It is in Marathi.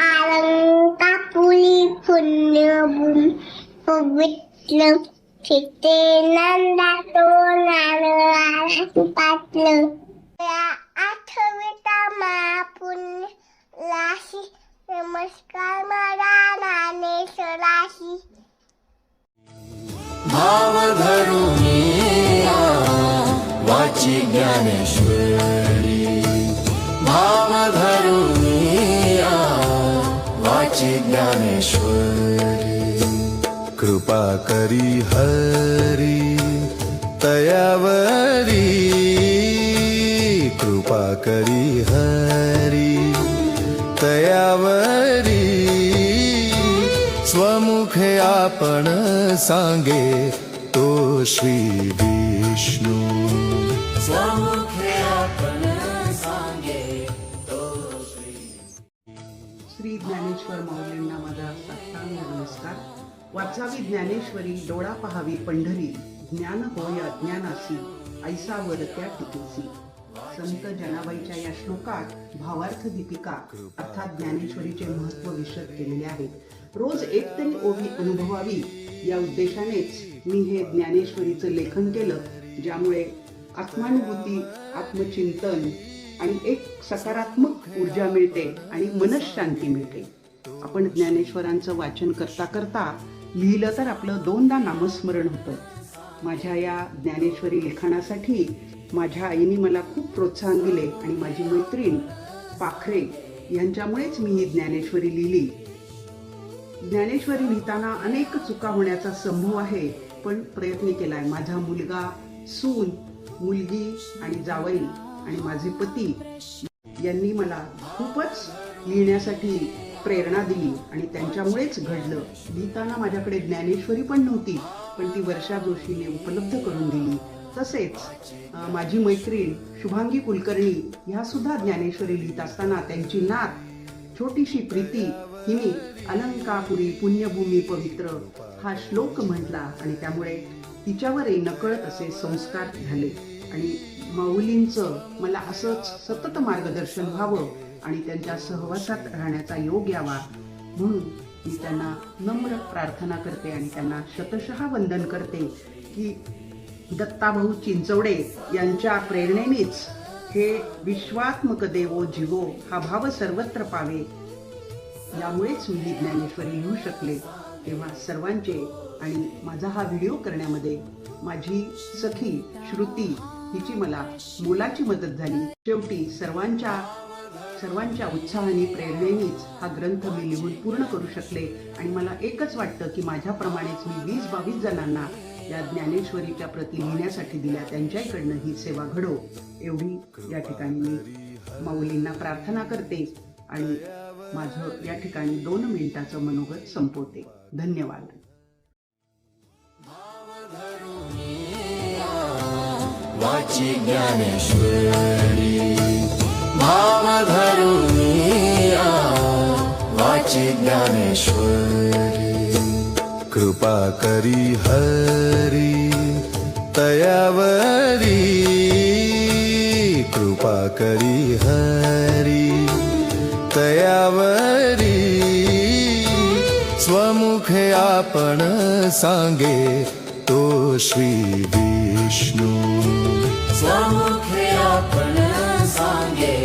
अलंकापुरी पुण्यभूमी पवित्र तिथे नंदातो नारळाला पाटलं आठविता महापुण्य राशी नमस्कार माझा ज्ञानेश्वराशी भाव धरुनी वाची ज्ञानेश्वरी भाव धरुनी वाची ज्ञानेश्वरी कृपा करी हरी तयावरी कृपा करी हरी तयावरी स्वमुखे आपण सांगे तो श्री विष्णू स्वमुखे आपण सांगे तो श्री ज्ञानेश्वर माऊलींना माझा साष्टांग नमस्कार. वाचावी ज्ञानेश्वरी डोळा पहावी पंढरी ज्ञान होय अज्ञानासी ऐसा वर त्या टिकेसी. संत जनाबाईच्या या श्लोकात भावार्थ दीपिका अर्थात ज्ञानेश्वरीचे महत्व विशद केलेले आहे. रोज एक तरी ओवी अनुभवावी या उद्देशानेच मी हे ज्ञानेश्वरीचं लेखन केलं, ज्यामुळे आत्मानुभूती, आत्मचिंतन आणि एक सकारात्मक ऊर्जा मिळते आणि मनःशांती मिळते. आपण ज्ञानेश्वरांचं वाचन करता करता लिहिलं तर आपलं दोनदा नामस्मरण होतं. माझ्या या ज्ञानेश्वरी लिखाणासाठी माझ्या आईने मला खूप प्रोत्साहन दिले आणि माझी मैत्रीण पाखरे यांच्यामुळेच मी ही ज्ञानेश्वरी लिहिली. ज्ञानेश्वरी लिहिताना अनेक चुका होण्याचा संभव आहे, पण प्रयत्न केलाय. माझा मुलगा, सून, मुलगी आणि जावई आणि माझे पती यांनी मला खूपच लिहिण्यासाठी प्रेरणा दिली आणि त्यांच्यामुळेच घडलं. लिहिताना माझ्याकडे ज्ञानेश्वरी पण नव्हती, पण ती वर्षा जोशीने उपलब्ध करून दिली. तसेच माझी मैत्रीण शुभांगी कुलकर्णी ह्या सुद्धा ज्ञानेश्वरी लिहित असताना त्यांची नात छोटीशी प्रीती हिने अलंकापुरी पुण्यभूमी पवित्र हा श्लोक म्हटला आणि त्यामुळे तिच्यावरही नकळत असे संस्कार झाले. आणि माऊलींचं मला असंच सतत मार्गदर्शन व्हावं आणि त्यांच्या सहवासात राहण्याचा योग यावा म्हणून मी त्यांना नम्र प्रार्थना करते आणि त्यांना शतशः वंदन करते की दत्ताभाऊ चिंचवडे यांच्या प्रेरणेनेच हे विश्वात्मक देवो जीवो हा भाव सर्वत्र पावे, यामुळेच मी ज्ञानेश्वरी लिहू शकले. तेव्हा सर्वांचे आणि माझा हा व्हिडिओ करण्यामध्ये माझी सखी श्रुती हिची मला मोलाची मदत झाली. शेवटी सर्वांच्या उत्साहाने प्रेरणेनेच हा ग्रंथ मी लिहून पूर्ण करू शकले आणि मला एकच वाटतं की माझ्याप्रमाणेच मी 20-22 जणांना या ज्ञानेश्वरीच्या प्रती लिहिण्यासाठी दिल्या, त्यांच्याकडनं ही सेवा घडो एवढी या ठिकाणी मी माऊलींना प्रार्थना करते आणि माझं या ठिकाणी 2 मिनिटाचं मनोगत संपवते. धन्यवाद. वाची ज्ञानेश्वरी भाव धरुनी वाची ज्ञानेश्वरी कृपा करी हरी तयावरी कृपा करी हरी तयावरी स्वमुखे आपण सांगे तो श्री विष्णू स्वमुखे आपण सांगे